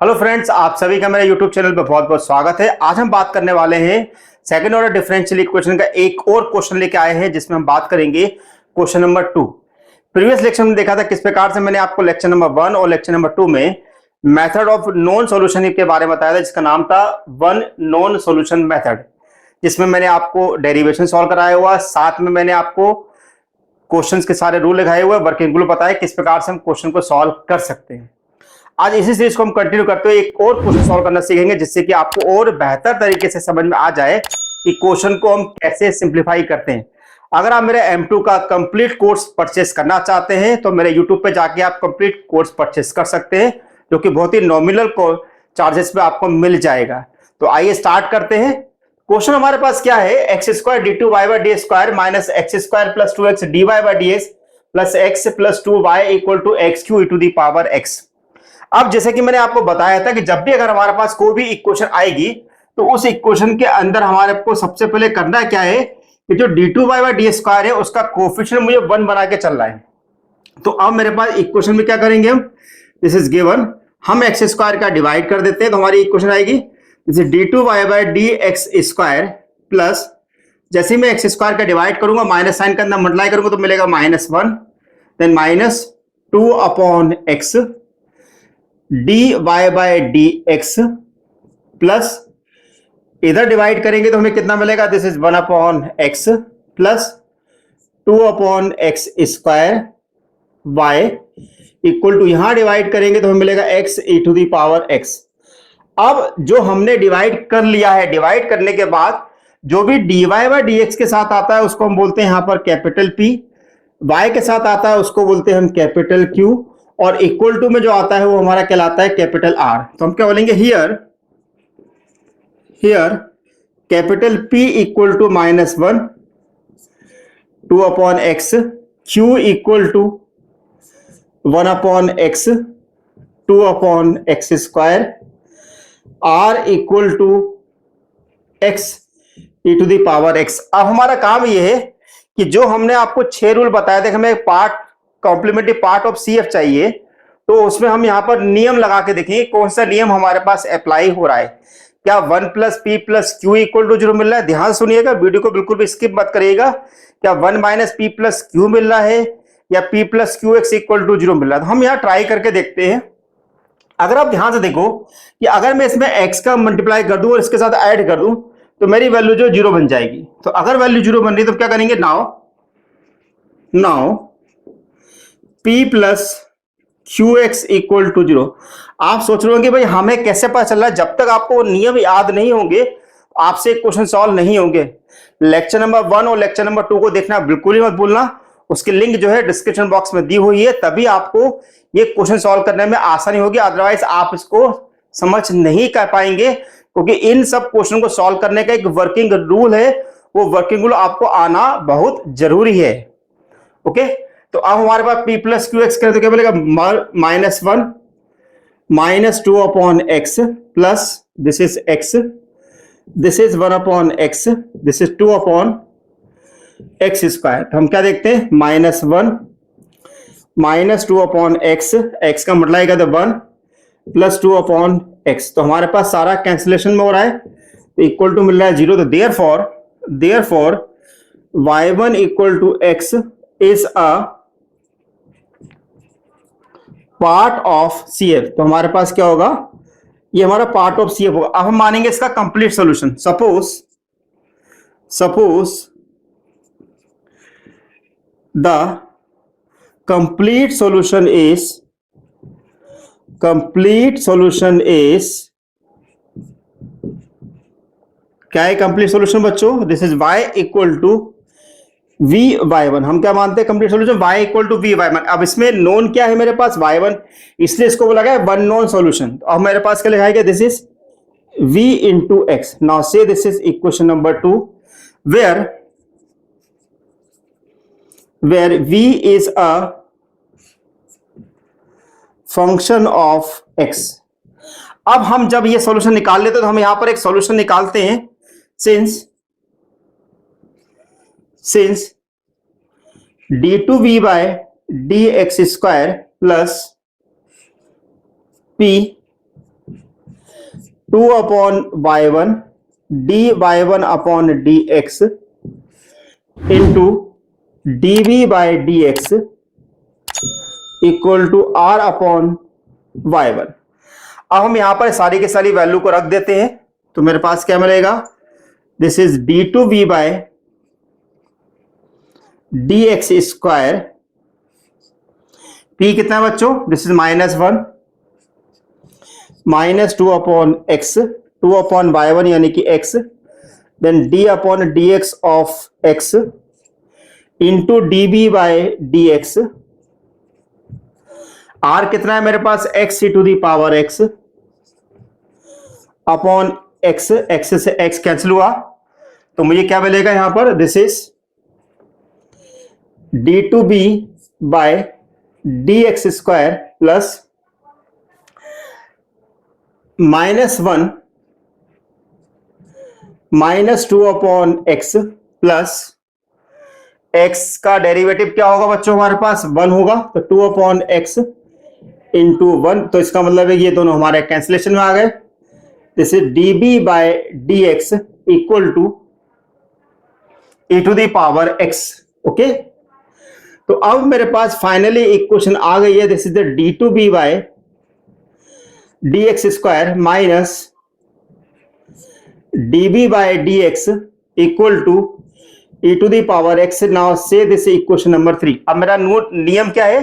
Hello friends, आप सभी का मेरे यूट्यूब चैनल पर बहुत बहुत स्वागत है। आज हम बात करने वाले हैं सेकंड ऑर्डर डिफरेंशियल इक्वेशन का एक और क्वेश्चन लेके आए हैं, जिसमें हम बात करेंगे क्वेश्चन नंबर 2। प्रीवियस लेक्चर में देखा था किस प्रकार से मैंने आपको लेक्चर नंबर 1 और लेक्चर नंबर 2 में मेथड ऑफ नॉन सॉल्यूशन के बारे में बताया था, जिसका नाम था वन नॉन सॉल्यूशन मेथड, जिसमें मैंने आपको डेरिवेशन सॉल्व कराया हुआ, साथ में मैंने आपको क्वेश्चंस के सारे रूल लगाए हुए, वर्किंग रूल बताए किस प्रकार से हम क्वेश्चन को सॉल्व कर सकते हैं। आज इसी सीरीज को हम कंटिन्यू करते हुए एक और क्वेश्चन सॉल्व करना सीखेंगे, जिससे कि आपको और बेहतर तरीके से समझ में आ जाए कि क्वेश्चन को हम कैसे सिंप्लीफाई करते हैं। अगर आप मेरे M2 का कंप्लीट कोर्स परचेस करना चाहते हैं तो मेरे YouTube पे जाके आप कंप्लीट कोर्स परचेस कर सकते हैं, जो कि बहुत ही नॉमिनल चार्जेस पे आपको मिल जाएगा। तो आइए स्टार्ट करते हैं। क्वेश्चन हमारे पास क्या है, x square d two y by d square minus x square plus two x d y by d x plus x plus two y equal to x q e to the power x. अब जैसे कि मैंने आपको बताया था कि जब भी अगर हमारे पास कोई भी इक्वेशन आएगी तो उस इक्वेशन के अंदर हमारे को सबसे पहले करना क्या है कि जो d two y by d square है उसका कोफिशिएंट मुझे 1 बना के चल रहा है। तो अब मेरे पास इक्वेशन में क्या करेंगे हम, दिस इज गिवन, हम एक्स स्क्वायर का डिवाइड कर देते हैं तो हमारी इक्वेशन आएगी this is d two y by d x square plus, जैसे ही मैं एक्स स्क्वायर का डिवाइड करूंगा माइनस साइन के अंदर मल्टीप्लाई करूंगा तो मिलेगा -1, then -2 upon x d y by d x plus, इधर डिवाइड करेंगे तो हमें कितना मिलेगा, this is 1 upon x plus 2 upon x square y equal to, यहां डिवाइड करेंगे तो हमें मिलेगा x e to the power x. अब जो हमने डिवाइड कर लिया है, डिवाइड करने के बाद जो भी d y by d x के साथ आता है उसको हम बोलते हैं यहां पर कैपिटल पी, वाई के साथ आता है उसको बोलते हैं हम कैपिटल क्यू, और इक्वल टू में जो आता है वो हमारा कहलाता है कैपिटल आर। तो हम क्या बोलेंगे, here capital P equal to -1, 2 upon x, q equal to 1 upon x, 2 upon x square, r equal to x e to the power x. अब हमारा काम यह है कि जो हमने आपको 6 रूल बताए थे, हमें part complementary part of CF चाहिए, तो उसमें हम यहां पर नियम लगा के देखेंगे कौन सा नियम हमारे पास अप्लाई हो रहा है। क्या 1 plus p plus q equal to 0 मिल रहा है, ध्यान सुनिएगा, वीडियो को बिल्कुल भी स्किप मत करिएगा। क्या 1 माइनस पी प्लस क्यू मिल रहा है या p plus q x equal to 0 मिल रहा है। तो हम यहां ट्राई करके देखते हैं। अगर आप ध्यान से देखो कि अगर मैं इसमें एक्स का मल्टीप्लाई कर दूं और इसके साथ ऐड कर दूं तो मेरी वैल्यू जो 0 बन जाएगी। तो अगर वैल्यू 0 बन रही है तो क्या करेंगे, now P plus q x equal to 0। आप सोच रहे होंगे भाई हमें कैसे पता चल रहा है, जब तक आपको नियम याद नहीं होंगे आपसे क्वेश्चन सॉल्व नहीं होंगे। लेक्चर नंबर 1 और लेक्चर नंबर 2 को देखना बिल्कुल ही मत भूलना, उसकी लिंक जो है डिस्क्रिप्शन बॉक्स में दी हुई है, तभी आपको ये क्वेश्चन सॉल्व करने में आसानी होगी, अदरवाइज आप इसको समझ नहीं कर पाएंगे, क्योंकि इन सब क्वेश्चन को सॉल्व करने का एक वर्किंग रूल है, वो वर्किंग रूल आपको आना बहुत जरूरी है। ओके, तो अब हमारे पास p प्लस क्यू एक्स करें तो क्या मिलेगा, -1 -2 upon x plus this is x, this is 1 upon x, this is 2 upon x square. तो हम क्या देखते हैं, -1 -2 अपॉन एक्स, एक्स का मल्टीप्लाई कर दो 1 प्लस 2 अपॉन एक्स, तो हमारे पास सारा कैंसिलेशन में हो रहा है, तो इक्वल टू मिल रहा है 0। तो therefore y1 equal to x is a part of CF। तो हमारे पास क्या होगा, ये हमारा पार्ट ऑफ CF होगा। अब हम मानेंगे इसका complete solution. Suppose the complete solution is क्या है कंप्लीट सॉल्यूशन बच्चों, this is y equal to v/1। हम क्या मानते हैं complete solution, y equal to v/1। अब इसमें नोन क्या है मेरे पास, y1, इसलिए इसको बोला गया वन नोन सॉल्यूशन। तो अब मेरे पास क्या लिखा गया, this is v into X. Now से this is equation number 2 where v is a function of x। अब हम जब ये सॉल्यूशन निकाल लेते हैं तो हम यहां पर एक सॉल्यूशन निकालते हैं, since d2v by dx square plus p 2 upon y1 dy one upon dx into dv by dx equal to r upon y1। अब हम यहां पर सारी की सारी वैल्यू को रख देते हैं, तो मेरे पास क्या मिलेगा, this is d2v by dx square, p कितना है बच्चों, this is -1 -2 upon x, 2 upon y1 यानी कि x, then d upon dx of x into dv by dx, r कितना है मेरे पास, x to the power x upon x, x से x कैंसिल हुआ, तो मुझे क्या मिलेगा यहां पर, this is d2b by dx square plus -1 -2 upon x plus x का डेरिवेटिव क्या होगा बच्चों, हमारे पास 1 होगा, तो 2 अपॉन x इंटू 1, तो इसका मतलब है ये दोनों हमारे कैंसिलेशन में आ गए, this is db by dx equal to e to the power x। Okay, तो अब मेरे पास फाइनली इक्वेशन आ गई है, this is the d2b by dx square minus db by dx equal to e to the power x। Now से this equation number 3। अब मेरा नियम क्या है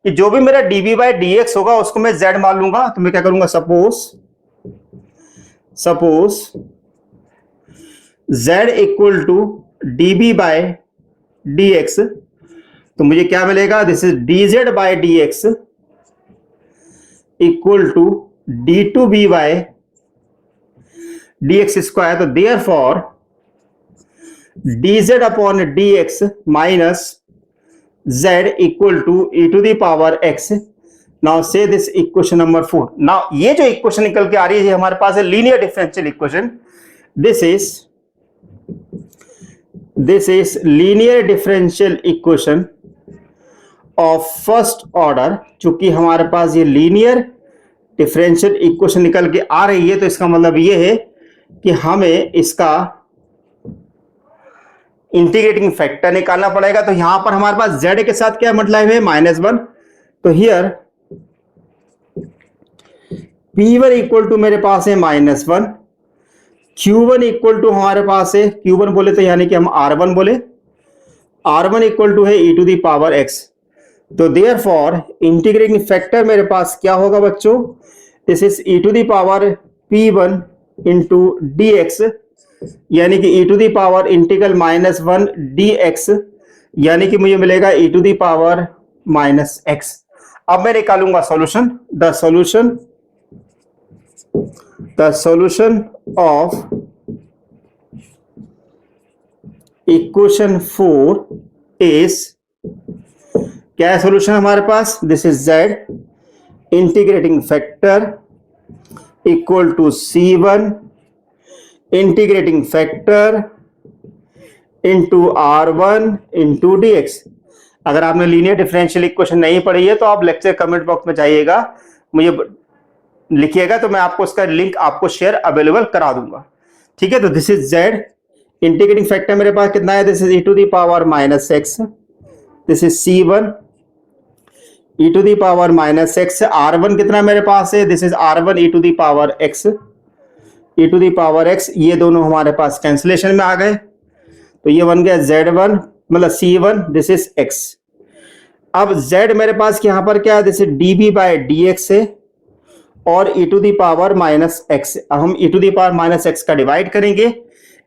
कि जो भी मेरा db बाय dx होगा उसको मैं z मान लूंगा, तो मैं क्या करूंगा, suppose z equal to db by dx, तो मुझे क्या मिलेगा, this is dz by dx equal to d2b by dx square, तो therefore dz upon dx minus z equal to e to the power x। Now से this equation number 4। Now ये जो equation निकल के आ रही है हमारे पास है linear differential equation, this is linear differential equation of first order. चूंकि हमारे पास ये लीनियर डिफरेंशियल इक्वेशन निकल के आ रही है, तो इसका मतलब ये है कि हमें इसका इंटीग्रेटिंग फैक्टर निकालना पड़ेगा। तो यहां पर हमारे पास z के साथ क्या मतलब है, -1, तो हियर p1 इक्वल टू मेरे पास है -1, q1 इक्वल टू हमारे पास है, q1 बोले तो यानी कि हम r1 बोले, r1 इक्वल टू है e to the power x। तो देयरफॉर इंटीग्रेटिंग फैक्टर मेरे पास क्या होगा बच्चों, this is e to the power p1 into dx, यानी कि e to the power integral -1 dx, यानी कि मुझे मिलेगा e to the power -x। अब मैं निकालूंगा solution, the solution of equation 4 is, क्या है सॉल्यूशन हमारे पास, this is z integrating factor equal to c1 integrating factor into r1 into dx। अगर आपने लीनियर डिफरेंशियल इक्वेशन नहीं पढ़ी है तो आप लेक्चर कमेंट बॉक्स में जाइएगा, मुझे लिखिएगा, तो मैं आपको उसका लिंक आपको शेयर अवेलेबल करा दूंगा। ठीक है, तो this is z integrating factor मेरे पास कितना है, this is e to the power -x, this is c1 e to the power -x, r1 कितना मेरे पास है, this is r1 e to the power x, e to the power x, ये दोनों हमारे पास कैंसिलेशन में आ गए, तो ये बन गया z1 मतलब c1, दिस इज x। अब z मेरे पास यहां पर क्या है, this is db by dx है और e to the power -x। अब हम e to the power -x का डिवाइड करेंगे,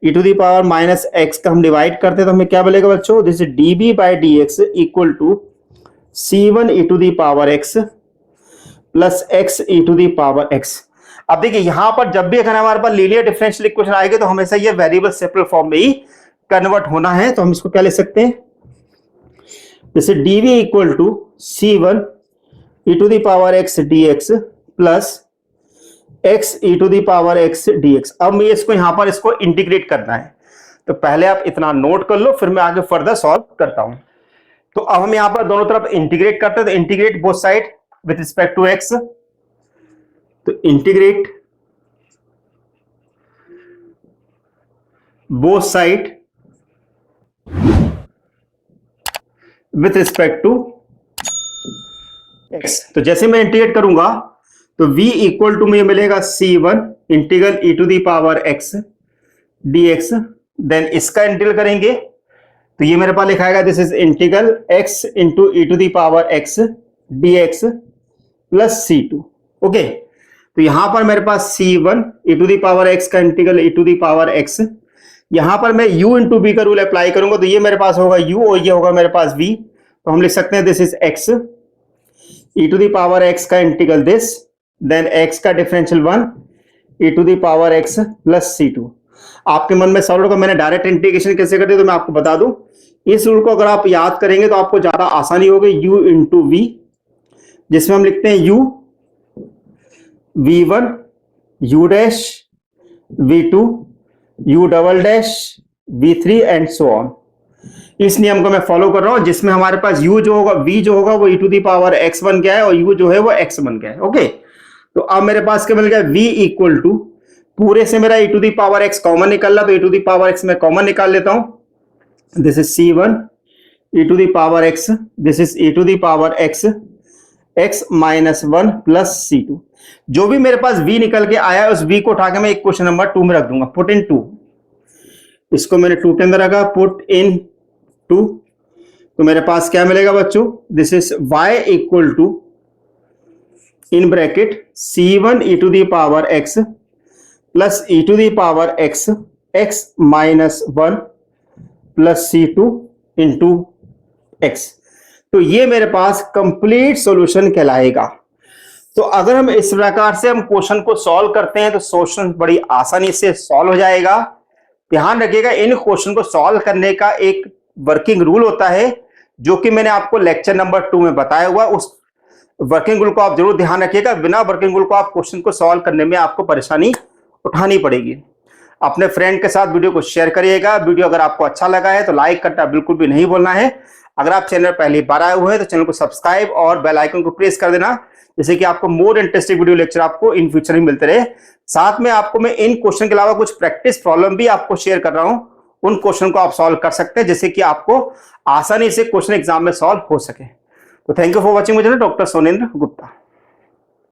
e to the power -x का हम डिवाइड करते हैं तो हमें क्या मिलेगा बच्चों, this is db by dx equal to c1 e to the power x plus x e to the power x। अब देखिए यहां पर जब भी अगर हमारे पास लीनियर डिफरेंशियल इक्वेशन आएगी तो हमेशा ये वेरिएबल सेपरेट फॉर्म में ही कन्वर्ट होना है, तो हम इसको क्या लिख सकते हैं, जैसे dv equal to c1 e to the power x dx plus x e to the power x dx। अब मैं इसको यहां पर इसको इंटीग्रेट करना है, तो पहले आप इतना नोट कर लो, फिर मैं आगे फर्दर सॉल्व करता हूं। तो अब हम यहां पर दोनों तरफ इंटीग्रेट करते हैं, तो integrate both side with respect to x, तो integrate both side with respect to x। तो जैसे मैं इंटीग्रेट करूंगा तो v इक्वल टू मुझे मिलेगा c1 integral e to the power x dx। Then इसका इंटीग्रल करेंगे तो ये मेरे पास लिखाएगा this is integral x into e to the power x dx plus c2। Okay, तो यहां पर मेरे पास c1 e to the power x का integral e to the power x, यहां पर मैं u इंटू बी का रूल अप्लाई करूंगा तो ये मेरे पास होगा u और ये होगा मेरे पास v। तो हम लिख सकते हैं this is x e to the power x का इंटीग्रल दिस, देन x का differential 1 e to the power x plus c2। आपके मन में सवाल होगा मैंने डायरेक्ट इंटीग्रेशन कैसे कर दी, तो मैं आपको बता दूं इस रूल को अगर आप याद करेंगे तो आपको ज्यादा आसानी होगी। u इंटू वी, जिसमें हम लिखते हैं u v1 u dash v2 u double dash v3 and so on. इस नियम को मैं फॉलो कर रहा हूं जिसमें हमारे पास u जो होगा v जो होगा वो e to the power x बन गया है और u जो है वो x बन गया है। ओके, तो अब मेरे पास क्या मिल गया v इक्वल टू, पूरे से मेरा e to the power x common निकल रहा तो e to the power x मैं कॉमन निकाल लेता हूं। This is c1 e to the power x, this is e to the power x x minus 1 plus c2। जो भी मेरे पास v निकल के आया उस v को उठा के मैं एक क्वेश्चन नंबर 2 में रख दूंगा। पुट इन 2, इसको मैंने 2 के अंदर रखा, पुट इन 2। तो मेरे पास क्या मिलेगा बच्चों, this is y equal to in bracket c1 e to the power x plus e to the power x x minus 1 plus c2 into x। तो ये मेरे पास कंप्लीट सॉल्यूशन कहलाएगा। तो अगर हम इस प्रकार से हम क्वेश्चन को सॉल्व करते हैं तो क्वेश्चन बड़ी आसानी से सॉल्व हो जाएगा। ध्यान रखिएगा इन क्वेश्चन को सॉल्व करने का एक वर्किंग रूल होता है जो कि मैंने आपको लेक्चर नंबर 2 में बताया हुआ। उस वर्किंग रूल को आप जरूर ध्यान रखिएगा, बिना वर्किंग रूल को आप क्वेश्चन को सॉल्व करने में आपको परेशानी उठानी पड़ेगी। अपने फ्रेंड के साथ वीडियो को शेयर करिएगा। वीडियो अगर आपको अच्छा लगा है तो लाइक करना बिल्कुल भी नहीं भूलना है। अगर आप चैनल पहली बार आए हुए हैं तो चैनल को सब्सक्राइब और बेल आइकन को प्रेस कर देना, जैसे कि आपको मोर इंटरेस्टिंग वीडियो लेक्चर आपको इन फ्यूचर में मिलते रहे। साथ में आपको मैं इन क्वेश्चन के अलावा कुछ प्रैक्टिस प्रॉब्लम भी आपको शेयर कर रहा हूं, उन क्वेश्चन को आप सॉल्व कर सकते हैं जिससे कि आपको आसानी से क्वेश्चन एग्जाम में सॉल्व हो सके। तो थैंक यू फॉर वॉचिंग, मुझे डॉक्टर सोनेंद्र गुप्ता।